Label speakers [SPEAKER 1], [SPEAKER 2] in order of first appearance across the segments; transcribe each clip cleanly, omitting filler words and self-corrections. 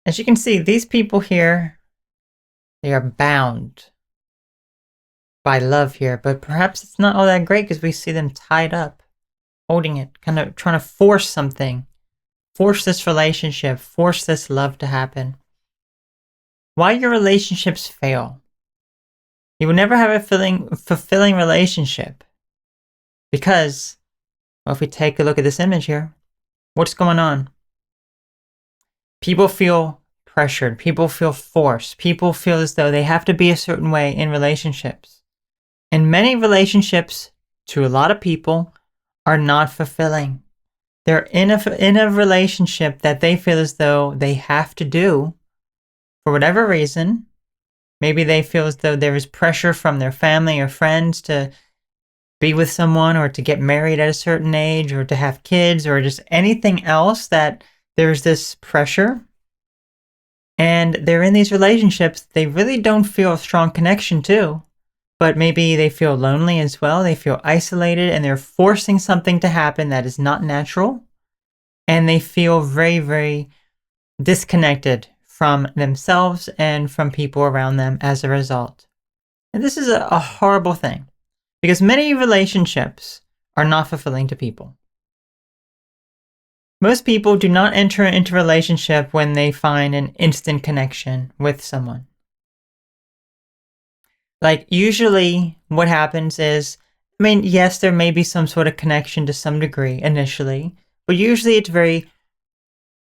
[SPEAKER 1] As you can see, these people here, they are bound by love here, but perhaps it's not all that great because we see them tied up, holding it, kind of trying to force something, force this relationship, force this love to happen. Why your relationships fail? You will never have a fulfilling relationship because, well, if we take a look at this image here, what's going on? People feel pressured. People feel forced. People feel as though they have to be a certain way in relationships. And many relationships, to a lot of people, are not fulfilling. They're in a relationship that they feel as though they have to do for whatever reason. Maybe they feel as though there is pressure from their family or friends to be with someone or to get married at a certain age or to have kids or just anything else that there's this pressure. And they're in these relationships they really don't feel a strong connection to, but maybe they feel lonely as well. They feel isolated and they're forcing something to happen that is not natural. And they feel very, very disconnected from themselves and from people around them as a result. And this is a horrible thing because many relationships are not fulfilling to people. Most people do not enter into a relationship when they find an instant connection with someone. Like, usually what happens is, yes, there may be some sort of connection to some degree initially, but usually it's very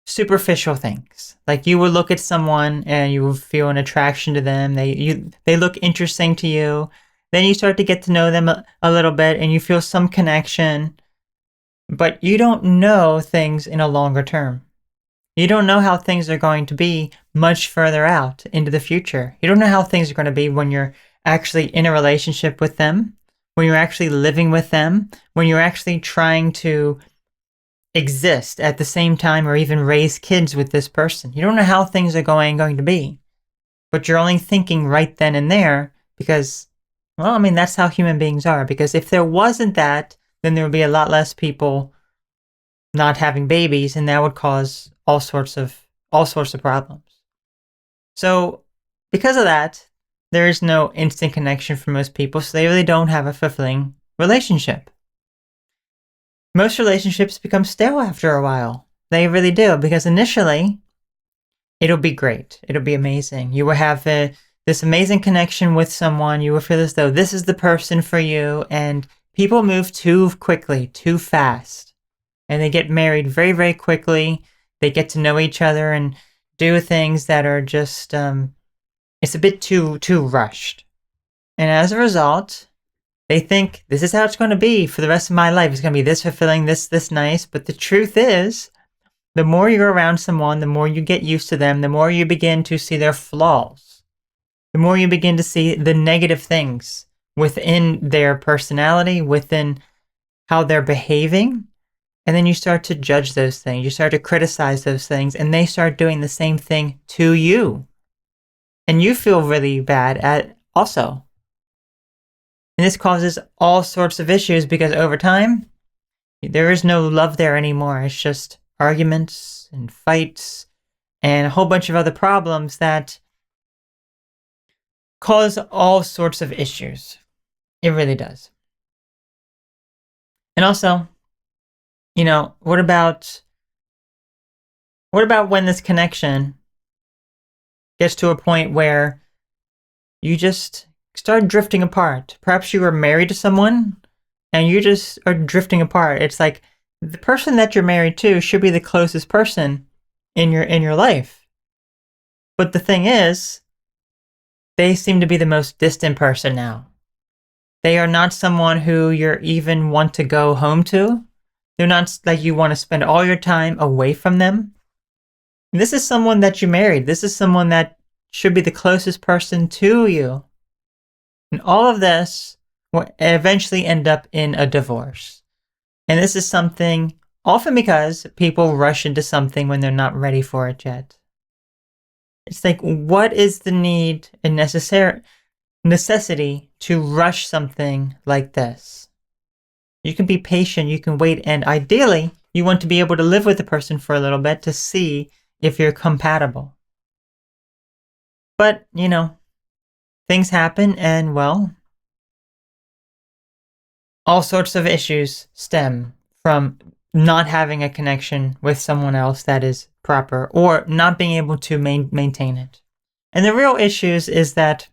[SPEAKER 1] superficial things. Like, you will look at someone and you will feel an attraction to them. They look interesting to you. Then you start to get to know them a little bit and you feel some connection, but you don't know things in a longer term. You don't know how things are going to be much further out into the future. You don't know how things are going to be when you're actually in a relationship with them, when you're actually living with them, when you're actually trying to exist at the same time or even raise kids with this person. You don't know how things are going to be, but you're only thinking right then and there because, that's how human beings are. Because if there wasn't that, then there would be a lot less people not having babies, and that would cause all sorts of problems. So because of that, there is no instant connection for most people, so they really don't have a fulfilling relationship. Most relationships become stale after a while. They really do, because initially, it'll be great. It'll be amazing. You will have this amazing connection with someone. You will feel as though this is the person for you, and people move too quickly, too fast, and they get married very, very quickly. They get to know each other and do things that are just, it's a bit too rushed. And as a result, they think this is how it's going to be for the rest of my life. It's going to be this fulfilling, this nice. But the truth is, the more you're around someone, the more you get used to them, the more you begin to see their flaws, the more you begin to see the negative things within their personality, within how they're behaving. And then you start to judge those things. You start to criticize those things, and they start doing the same thing to you. And you feel really bad at also. And this causes all sorts of issues because over time, there is no love there anymore. It's just arguments and fights and a whole bunch of other problems that cause all sorts of issues. It really does. And also, what about when this connection gets to a point where you just start drifting apart? Perhaps you were married to someone and you just are drifting apart. It's like the person that you're married to should be the closest person in your life. But the thing is, they seem to be the most distant person now. They are not someone who you even want to go home to. They're not like you want to spend all your time away from them. This is someone that you married. This is someone that should be the closest person to you. And all of this will eventually end up in a divorce. And this is something often because people rush into something when they're not ready for it yet. It's like, what is the need and necessity to rush something like this? You can be patient, you can wait, and ideally, you want to be able to live with the person for a little bit to see if you're compatible. But, things happen and, well, all sorts of issues stem from not having a connection with someone else that is proper or not being able to maintain it. And the real issues is that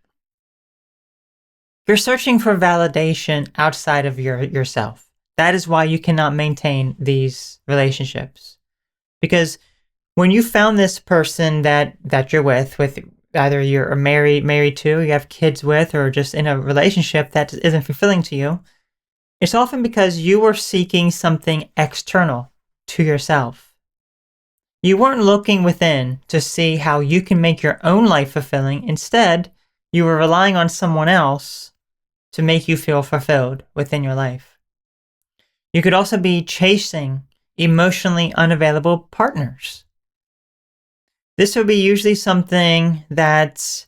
[SPEAKER 1] you're searching for validation outside of yourself. That is why you cannot maintain these relationships. Because when you found this person that you're with either you're married to, you have kids with, or just in a relationship that isn't fulfilling to you, it's often because you were seeking something external to yourself. You weren't looking within to see how you can make your own life fulfilling. Instead, you were relying on someone else to make you feel fulfilled within your life. You could also be chasing emotionally unavailable partners. This would be usually something that,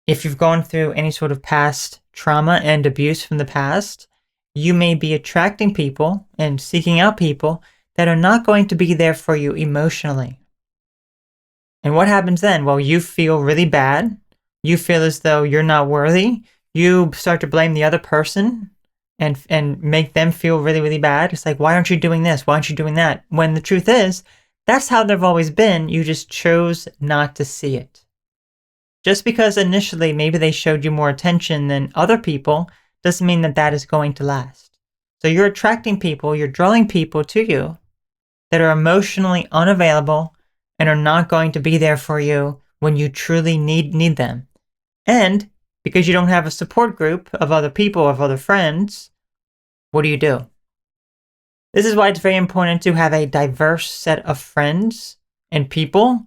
[SPEAKER 1] if you've gone through any sort of past trauma and abuse from the past, you may be attracting people and seeking out people that are not going to be there for you emotionally. And what happens then? Well, you feel really bad. You feel as though you're not worthy. You start to blame the other person and make them feel really, really bad. It's like, why aren't you doing this? Why aren't you doing that? When the truth is, that's how they've always been. You just chose not to see it. Just because initially maybe they showed you more attention than other people doesn't mean that that is going to last. So you're attracting people, you're drawing people to you that are emotionally unavailable and are not going to be there for you when you truly need them. And because you don't have a support group of other people, of other friends, what do? This is why it's very important to have a diverse set of friends and people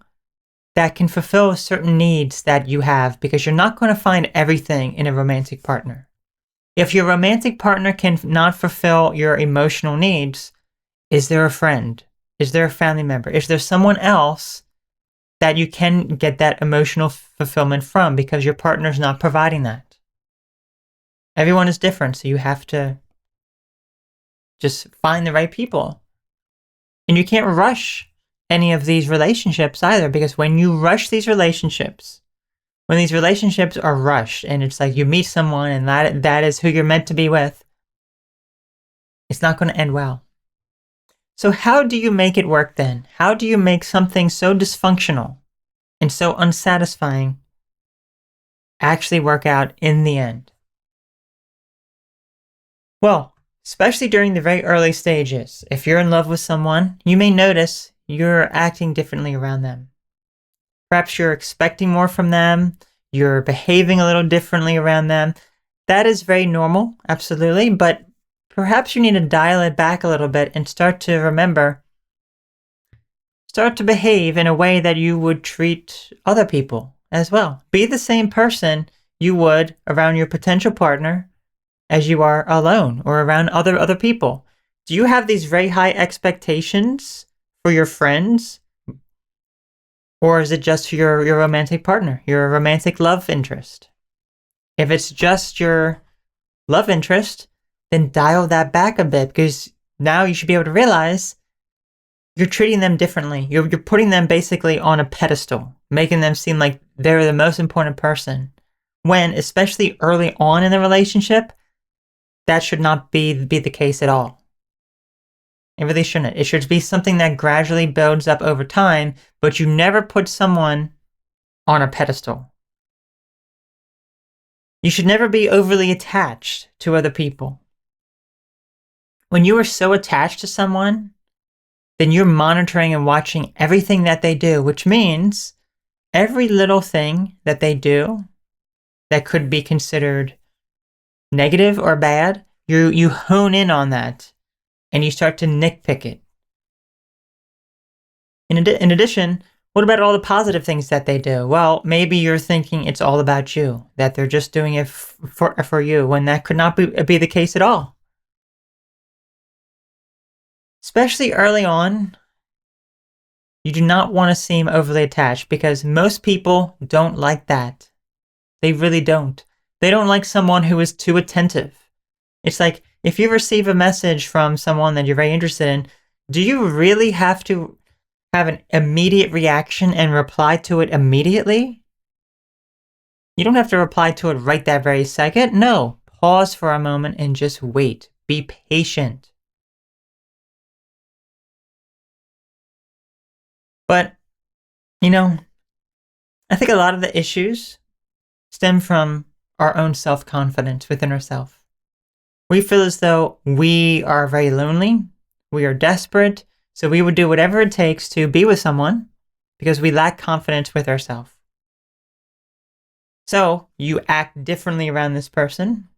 [SPEAKER 1] that can fulfill certain needs that you have, because you're not going to find everything in a romantic partner. If your romantic partner cannot fulfill your emotional needs, is there a friend? Is there a family member? Is there someone else that you can get that emotional fulfillment from, because your partner's not providing that? Everyone is different, so you have to just find the right people. And you can't rush any of these relationships either, because when you rush these relationships, when these relationships are rushed and it's like you meet someone and that is who you're meant to be with, it's not going to end well. So how do you make it work then? How do you make something so dysfunctional and so unsatisfying actually work out in the end? Well, especially during the very early stages, if you're in love with someone, you may notice you're acting differently around them. Perhaps you're expecting more from them, you're behaving a little differently around them. That is very normal, absolutely, but perhaps you need to dial it back a little bit and start to behave in a way that you would treat other people as well. Be the same person you would around your potential partner as you are alone or around other people. Do you have these very high expectations for your friends? Or is it just your romantic partner, your romantic love interest? If it's just your love interest, then dial that back a bit, because now you should be able to realize you're treating them differently. You're putting them basically on a pedestal, making them seem like they're the most important person. When, especially early on in the relationship, that should not be the case at all. It really shouldn't. It should be something that gradually builds up over time, but you never put someone on a pedestal. You should never be overly attached to other people. When you are so attached to someone, then you're monitoring and watching everything that they do, which means every little thing that they do that could be considered negative or bad, you hone in on that and you start to nitpick it. In addition, what about all the positive things that they do? Well, maybe you're thinking it's all about you, that they're just doing it for you, when that could not be the case at all. Especially early on, you do not want to seem overly attached, because most people don't like that. They really don't. They don't like someone who is too attentive. It's like, if you receive a message from someone that you're very interested in, do you really have to have an immediate reaction and reply to it immediately? You don't have to reply to it right that very second. No, pause for a moment and just wait. Be patient. But, you know, I think a lot of the issues stem from our own self-confidence within ourselves. We feel as though we are very lonely, we are desperate, so we would do whatever it takes to be with someone because we lack confidence with ourselves. So you act differently around this person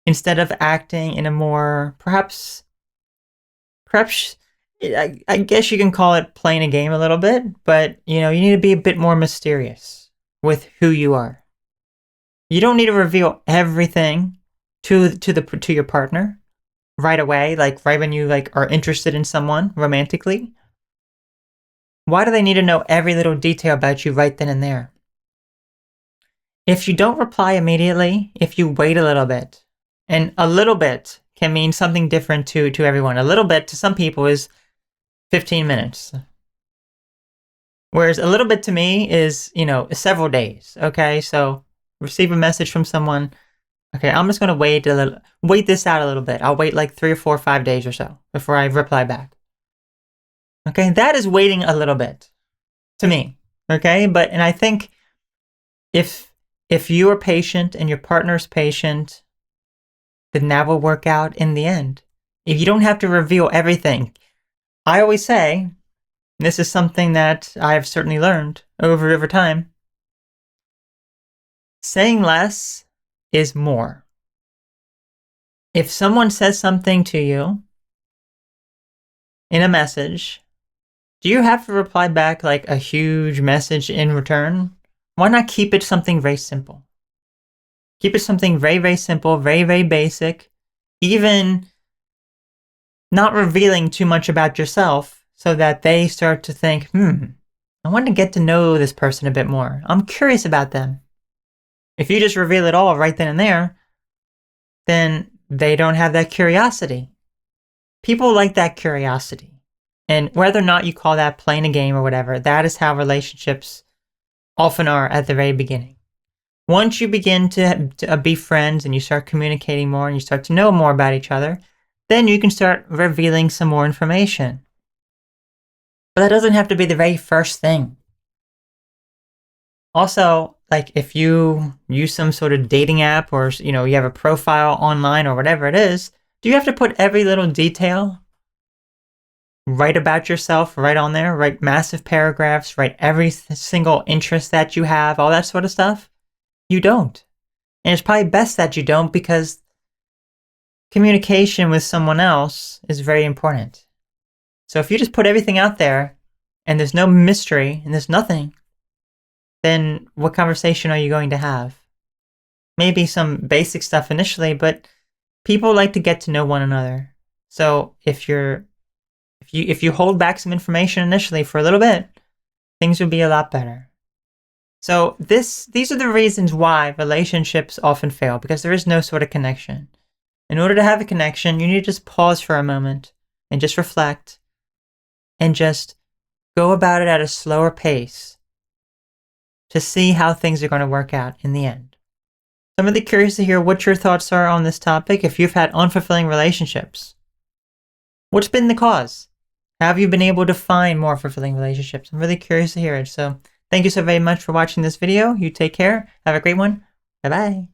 [SPEAKER 1] instead of acting in a more, perhaps, I guess you can call it playing a game a little bit, but you need to be a bit more mysterious with who you are. You don't need to reveal everything to your partner right away, like right when you are interested in someone romantically. Why do they need to know every little detail about you right then and there? If you don't reply immediately, if you wait a little bit, and a little bit can mean something different to everyone. A little bit to some people is 15 minutes. Whereas a little bit to me is, several days. Okay, so receive a message from someone. Okay, I'm just gonna wait this out a little bit. I'll wait like 3 or 4 or 5 days or so before I reply back. Okay, that is waiting a little bit to me. Okay, and I think if you are patient and your partner's patient, then that will work out in the end. If you don't have to reveal everything, I always say, this is something that I've certainly learned over time, saying less is more. If someone says something to you in a message, do you have to reply back like a huge message in return? Why not keep it something very simple? Keep it something very, very simple, very, very basic, even not revealing too much about yourself so that they start to think, I want to get to know this person a bit more. I'm curious about them. If you just reveal it all right then and there, then they don't have that curiosity. People like that curiosity. And whether or not you call that playing a game or whatever, that is how relationships often are at the very beginning. Once you begin to be friends and you start communicating more and you start to know more about each other, then you can start revealing some more information. But that doesn't have to be the very first thing. Also, like if you use some sort of dating app or you have a profile online or whatever it is, do you have to put every little detail right about yourself right on there? Write massive paragraphs, write every single interest that you have, all that sort of stuff? You don't. And it's probably best that you don't, because communication with someone else is very important. So if you just put everything out there and there's no mystery and there's nothing, then what conversation are you going to have? Maybe some basic stuff initially, but people like to get to know one another. So if you hold back some information initially for a little bit, things will be a lot better. So these are the reasons why relationships often fail, because there is no sort of connection. In order to have a connection, you need to just pause for a moment and just reflect and just go about it at a slower pace to see how things are going to work out in the end. So I'm really curious to hear what your thoughts are on this topic. If you've had unfulfilling relationships, what's been the cause? Have you been able to find more fulfilling relationships? I'm really curious to hear it. So thank you so very much for watching this video. You take care. Have a great one. Bye-bye.